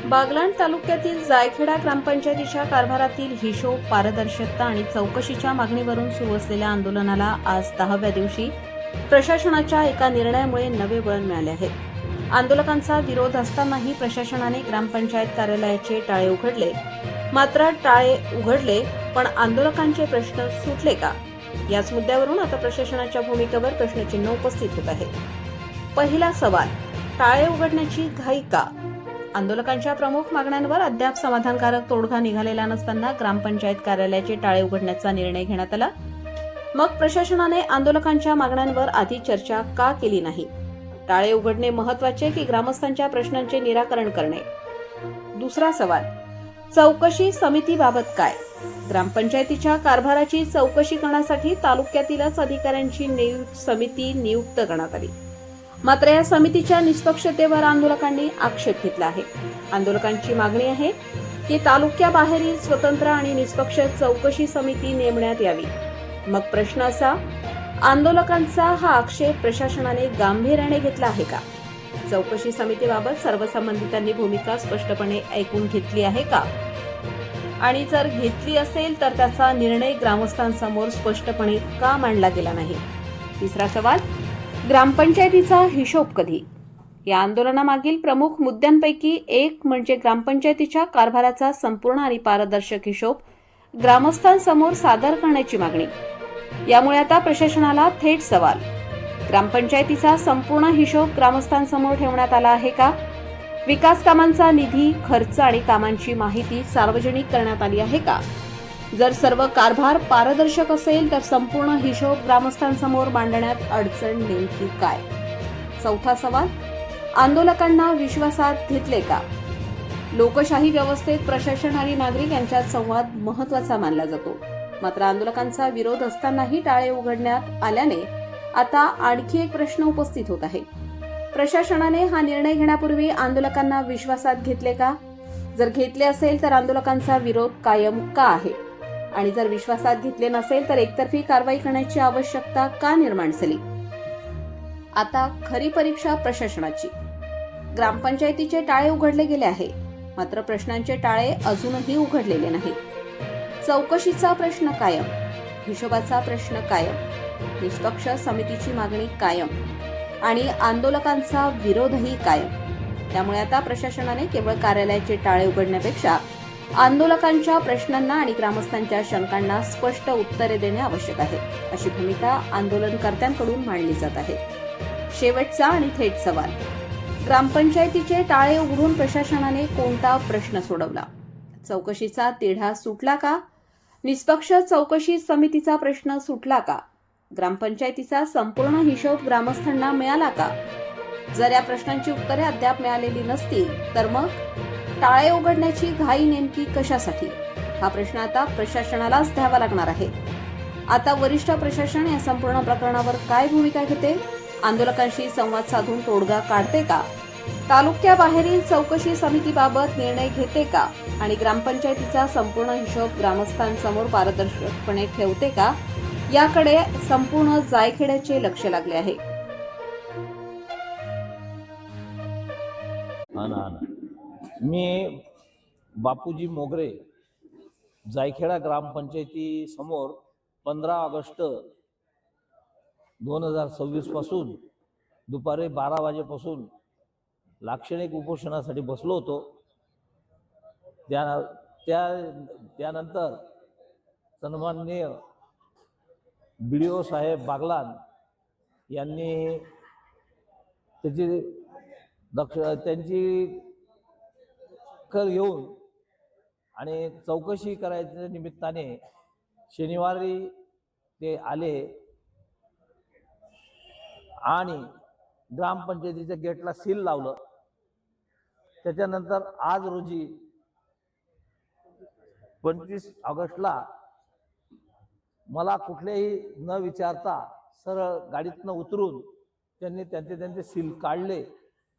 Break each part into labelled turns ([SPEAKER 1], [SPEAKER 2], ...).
[SPEAKER 1] बागलाण तालुक्यातील जायखेडा ग्रामपंचायतीच्या कारभारातील हिशोब, पारदर्शकता आणि चौकशीच्या मागणीवरून सुरू असलेल्या आंदोलनाला आज 10व्या दिवशी प्रशासनाच्या एका निर्णयामुळे नवे वळण मिळाले आहे. आंदोलकांचा विरोध असतानाही प्रशासनाने ग्रामपंचायत कार्यालयाचे टाळे उघडले. मात्र टाळे उघडले पण आंदोलकांचे प्रश्न सुटले का? याच मुद्द्यावरून आता प्रशासनाच्या भूमिकेवर प्रश्नचिन्ह उपस्थित होत आहे. पहिला सवाल, टाळे उघडण्याची घाई का? आंदोलकांच्या प्रमुख मागण्यांवर अद्याप समाधानकारक तोडगा निघालेला नसताना ग्रामपंचायत कार्यालयाचे टाळे उघडण्याचा निर्णय घेण्यात आला. मग प्रशासनाने आंदोलकांच्या मागण्यांवर आधी चर्चा का केली नाही? टाळे उघडणे महत्त्वाचे की ग्रामस्थांच्या प्रश्नांचे निराकरण करणे? दुसरा सवाल, चौकशी समितीबाबत काय? ग्रामपंचायतीच्या कारभाराची चौकशी करण्यासाठी तालुक्यातीलच अधिकाऱ्यांची समिती नियुक्त करण्यात आली. मात्र या समितीच्या निष्पक्षतेवर आंदोलकांनी आक्षेप घेतला आहे. आंदोलकांची मागणी आहे की तालुक्याबाहेरील स्वतंत्र आणि निष्पक्ष चौकशी समिती नेमण्यात यावी. मग प्रश्न असा, आंदोलकांचा हा आक्षेप प्रशासनाने गांभीर्याने घेतला आहे का? चौकशी समितीबाबत सर्व संबंधितांनी भूमिका स्पष्टपणे ऐकून घेतली आहे का? आणि जर घेतली असेल तर त्याचा निर्णय ग्रामस्थांसमोर स्पष्टपणे का मांडला गेला नाही? तिसरा सवाल, ग्रामपंचायतीचा हिशोब कधी? या आंदोलनामागील प्रमुख मुद्द्यांपैकी एक म्हणजे ग्रामपंचायतीच्या कारभाराचा संपूर्ण आणि पारदर्शक हिशोब ग्रामस्थांसमोर सादर करण्याची मागणी. यामुळे आता प्रशासनाला थेट सवाल, ग्रामपंचायतीचा संपूर्ण हिशोब ग्रामस्थांसमोर ठेवण्यात आला आहे का? विकास कामांचा निधी, खर्च आणि कामांची माहिती सार्वजनिक करण्यात आली आहे का? जर सर्व कारभार पारदर्शक असेल तर संपूर्ण हिशोब ग्रामस्थांसमोर मांडण्यात अडचण नेमकी काय? चौथा सवाल, आंदोलकांना विश्वासात घेतले का? लोकशाही व्यवस्थेत प्रशासन आणि नागरिक यांच्यात संवाद महत्त्वाचा मानला जातो. मात्र आंदोलकांचा विरोध असतानाही टाळे उघडण्यात आल्याने आता आणखी एक प्रश्न उपस्थित होत आहे. प्रशासनाने हा निर्णय घेण्यापूर्वी आंदोलकांना विश्वासात घेतले का? जर घेतले असेल तर आंदोलकांचा विरोध कायम का आहे? आणि जर विश्वासात घेतले नसेल तर एकतर्फी कारवाई करण्याची आवश्यकता का निर्माण झाली? आता खरी परीक्षा प्रशासनाची. ग्रामपंचायतीचे टाळे उघडले गेले आहे, मात्र प्रश्नांचे टाळे अजूनही उघडलेले नाही. चौकशीचा प्रश्न कायम, हिशोबाचा प्रश्न कायम, निष्पक्ष समितीची मागणी कायम आणि आंदोलकांचा विरोधही कायम. त्यामुळे आता प्रशासनाने केवळ कार्यालयाचे टाळे उघडण्यापेक्षा आंदोलकांच्या प्रश्नांना आणि ग्रामस्थांच्या शंकांना स्पष्ट उत्तरे देणे आवश्यक आहे, अशी भूमिका आंदोलनकर्त्यांकडून मांडली जात आहे. शेवटचा आणि थेट सवाल, ग्रामपंचायतीचे टाळे उघडून प्रशासनाने कोणता प्रश्न सोडवला? चौकशीचा तिढा सुटला का? निष्पक्ष चौकशी समितीचा प्रश्न सुटला का? ग्रामपंचायतीचा संपूर्ण हिशोब ग्रामस्थांना मिळाला का? जर या प्रश्नांची उत्तरे अद्याप मिळालेली नसतील तर मग टाळे उघडण्याची घाई नेमकी कशासाठी? हा प्रश्न आता प्रशासनालाच द्यावा लागणार आहे. आता वरिष्ठ प्रशासन या संपूर्ण प्रकरणावर काय भूमिका घेते? आंदोलकांशी संवाद साधून तोडगा काढते का? तालुक्याबाहेरील चौकशी समितीबाबत निर्णय घेते का? आणि ग्रामपंचायतीचा संपूर्ण हिशोब ग्रामस्थांसमोर पारदर्शकपणे ठेवते का? याकडे संपूर्ण जायखेड्याचे लक्ष लागले आहे.
[SPEAKER 2] मी बापूजी मोगरे, जायखेडा ग्रामपंचायती समोर 15 ऑगस्ट 2026 पासून दुपारी 12 वाजेपासून लाक्षणिक उपोषणासाठी बसलो होतो. त्यानंतर सन्माननीय BDO साहेब बागलाण यांनी त्यांची दखल घेऊन आणि चौकशी करायच्या निमित्ताने शनिवारी ते आले आणि ग्रामपंचायतीच्या गेटला सील लावलं. त्याच्यानंतर आज रोजी 25 ऑगस्टला मला कुठलेही न विचारता सरळ गाडीतनं उतरून त्यांनी त्यांचे सील काढले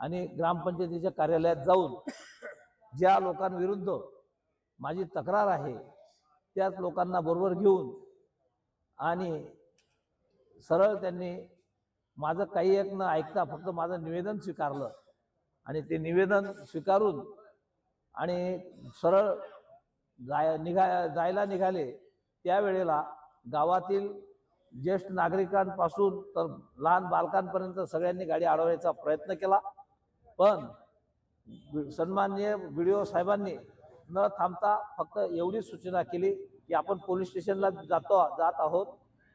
[SPEAKER 2] आणि ग्रामपंचायतीच्या कार्यालयात जाऊन ज्या लोकांविरुद्ध माझी तक्रार आहे त्याच लोकांना बरोबर घेऊन आणि सरळ त्यांनी माझं काही एक न ऐकता फक्त माझं निवेदन स्वीकारलं आणि ते निवेदन स्वीकारून आणि सरळ जायला निघाले त्यावेळेला गावातील ज्येष्ठ नागरिकांपासून तर लहान बालकांपर्यंत सगळ्यांनी गाडी अडवण्याचा प्रयत्न केला, पण सन्माननीय BDO साहेबांनी न थांबता फक्त एवढी सूचना केली की आपण पोलीस स्टेशनला जात आहोत,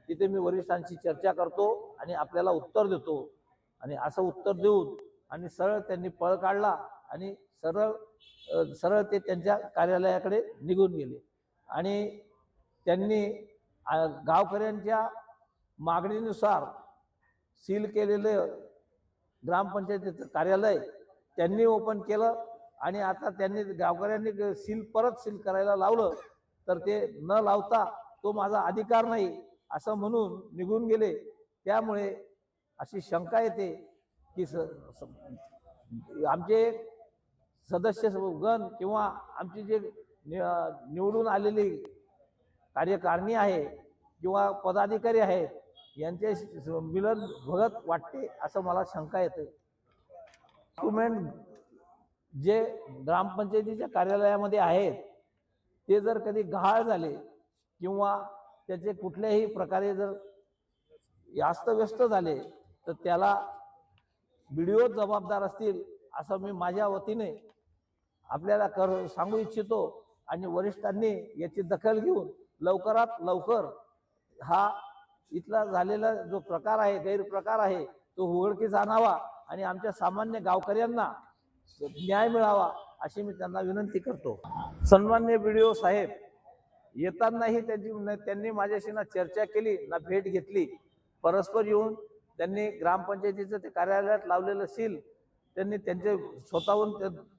[SPEAKER 2] तिथे मी वरिष्ठांशी चर्चा करतो आणि आपल्याला उत्तर देतो. आणि असं उत्तर देऊन आणि सरळ त्यांनी पळ काढला आणि सरळ ते त्यांच्या कार्यालयाकडे निघून गेले. आणि त्यांनी गावकऱ्यांच्या मागणीनुसार सील केलेलं ग्रामपंचायतीचं कार्यालय त्यांनी ओपन केलं आणि आता त्यांनी गावकऱ्यांनी सील करायला लावलं, तर ते न लावता तो माझा अधिकार नाही असं म्हणून निघून गेले. त्यामुळे अशी शंका येते की आमचे सदस्य गण किंवा आमची जे निवडून आलेली कार्यकारिणी आहे किंवा पदाधिकारी आहेत यांचे मिलन भगत वाटते असं मला शंका येते. डॉक्युमेंट जे ग्रामपंचायतीच्या कार्यालयामध्ये आहेत ते जर कधी गहाळ झाले किंवा त्याचे कुठल्याही प्रकारे जर अस्तव्यस्त झाले तर त्याला BDO जबाबदार असतील असं मी माझ्या वतीने आपल्याला सांगू इच्छितो. आणि वरिष्ठांनी याची दखल घेऊन लवकरात लवकर हा इथला झालेला जो प्रकार आहे, गैरप्रकार आहे, तो उघडकीस आणावा आणि आमच्या सामान्य गावकऱ्यांना न्याय मिळावा अशी मी त्यांना विनंती करतो. सन्माननीय BDO साहेब येतानाही त्यांनी माझ्याशी ना चर्चा केली ना भेट घेतली. परस्पर येऊन त्यांनी ग्रामपंचायतीचं ते कार्यालयात लावलेलं सील त्यांनी त्यांचे स्वतःहून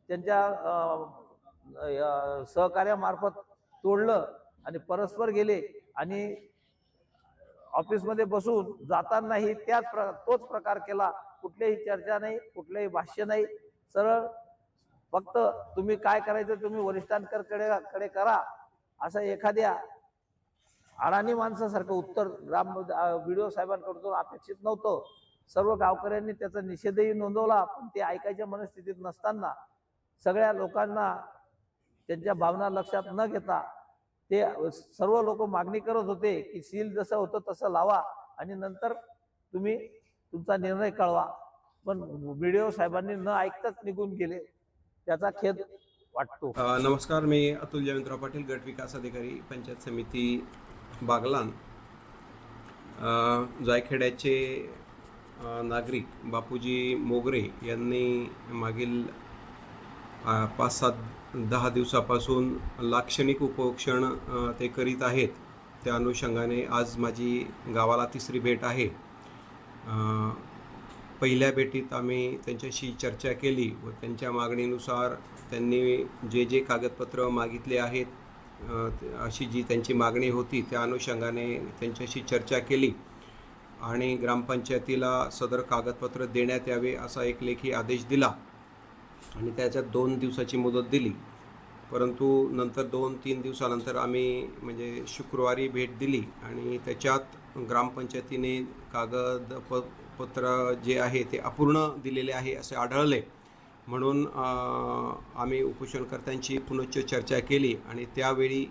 [SPEAKER 2] त्यांच्या सहकार्यामार्फत तोडलं आणि परस्पर गेले आणि ऑफिसमध्ये बसून जातानाही तोच प्रकार केला. कुठलीही चर्चा नाही, कुठलेही भाष्य नाही, सरळ फक्त तुम्ही काय करायचं तुम्ही वरिष्ठांकडे करा असं एखाद्या अडाणी माणसासारखं उत्तर BDO साहेबांकडून अपेक्षित नव्हतं. सर्व गावकऱ्यांनी त्याचा निषेधही नोंदवला, पण ते ऐकायच्या मनस्थितीत नसताना सगळ्या लोकांना त्यांच्या भावना लक्षात न घेता ते सर्व लोक मागणी करत होते की सील जसं होतं तसं लावा आणि नंतर तुम्ही तुमचा निर्णय कळवा. पण BDO साहेबांनी न ऐकताच निघून गेले, त्याचा खेद वाटतो.
[SPEAKER 3] नमस्कार, मी अतुल जयवंतराव पाटील, गट विकास अधिकारी, पंचायत समिती बागलाण. जायखेड्याचे नागरिक बापूजी मोगरे यांनी मागील 5-10 दिवसापासून लाक्षणिक उपोषण ते करीत आहेत. त्या अनुषंगाने आज माझी गावाला 3री भेट आहे. पहिल्या भेटीत आम्ही त्यांच्याशी चर्चा केली व त्यांच्या मागणीनुसार त्यांनी जे कागदपत्र मागितले आहेत, अशी जी त्यांची मागणी होती त्या अनुषंगाने त्यांच्याशी चर्चा केली आणि ग्रामपंचायतीला सदर कागदपत्र देण्यात यावे असा एक लेखी आदेश दिला आणि त्याच्यात 2 दिवसाची मुदत दिली. परंतु नंतर 2-3 दिवसानंतर आम्ही म्हणजे शुक्रवारी भेट दिली आणि त्याच्यात ग्रामपंचायतीने कागदपत्र जे आहे ते अपूर्ण दिलेले आहे असे आढळले. म्हणून आम्ही उपोषणकर्त्यांची पुनश्च चर्चा केली आणि त्यावेळी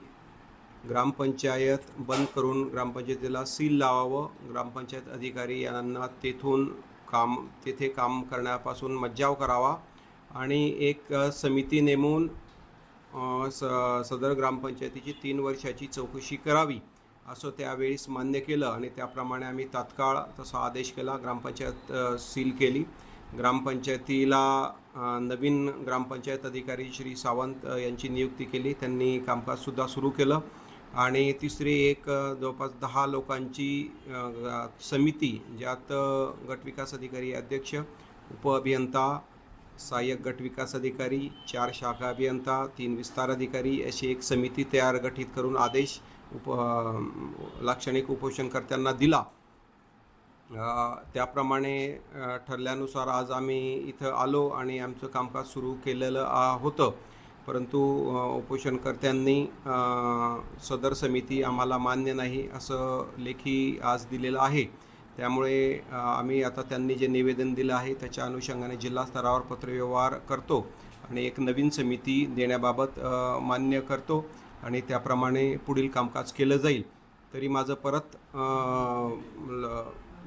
[SPEAKER 3] ग्रामपंचायत बंद करून ग्रामपंचायतीला सील लावावं, ग्रामपंचायत अधिकारी यांना तेथे काम करण्यापासून मज्जाव करावा आणि एक समिती नेमून सदर ग्रामपंचायतीची 3 वर्षाची चौकशी करावी असं त्यावेळेस मान्य केलं आणि त्याप्रमाणे आम्ही तात्काळ तसा आदेश केला. ग्रामपंचायत सील केली. ग्रामपंचायतीला नवीन ग्रामपंचायत अधिकारी श्री सावंत यांची नियुक्ती केली. त्यांनी कामकाजसुद्धा सुरू केलं आणि तिसरी एक जवळपास 10 लोकांची समिती, ज्यात गटविकास अधिकारी अध्यक्ष, उपअभियंता, सहाय्यक गटविकास अधिकारी, 4 शाखा अभियंता, 3 विस्तार अधिकारी अशी एक समिती गठीत करून आदेश लाक्षणिक उपोषणकर्त्यांना दिला. त्याप्रमाणे ठरल्यानुसार आज आम्ही इथं आलो आणि आमचं कामकाज सुरू केलेलं होतं. परंतु उपोषणकर्त्यांनी सदर समिती आम्हाला मान्य नाही असं लेखी आज दिलेलं आहे. त्यामुळे आम्ही आता त्यांनी जे निवेदन दिलं आहे त्याच्या अनुषंगाने जिल्हा स्तरावर पत्रव्यवहार करतो आणि एक नवीन समिती देण्याबाबत मान्य करतो आणि त्याप्रमाणे पुढील कामकाज केलं जाईल. तरी माझं परत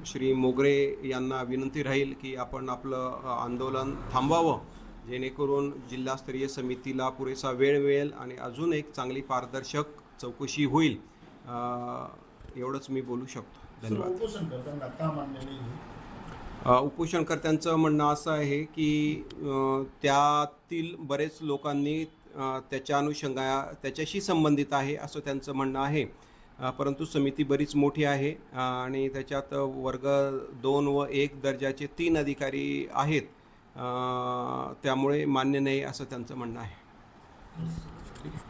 [SPEAKER 3] श्री मोगरे यांना विनंती राहील की आपण आपलं आंदोलन थांबवावं, जेणेकरून जिल्हास्तरीय समितीला पुरेसा वेळ मिळेल आणि अजून एक चांगली पारदर्शक चौकशी होईल. एवढंच मी बोलू शकतो. धन्यवाद.
[SPEAKER 4] उपोषणकर्त्यांना का मान्य नाही?
[SPEAKER 3] उपोषणकर्त्यांचं म्हणणं असं आहे की त्यातील बरेच लोकांनी त्याच्याशी संबंधित आहे असं त्यांचं म्हणणं आहे. परंतु समिती बरीच मोठी आहे आणि त्याच्यात वर्ग 2 व 1 दर्जाचे 3 अधिकारी आहेत. त्यामुळे मान्य नाही असं त्यांचं म्हणणं आहे.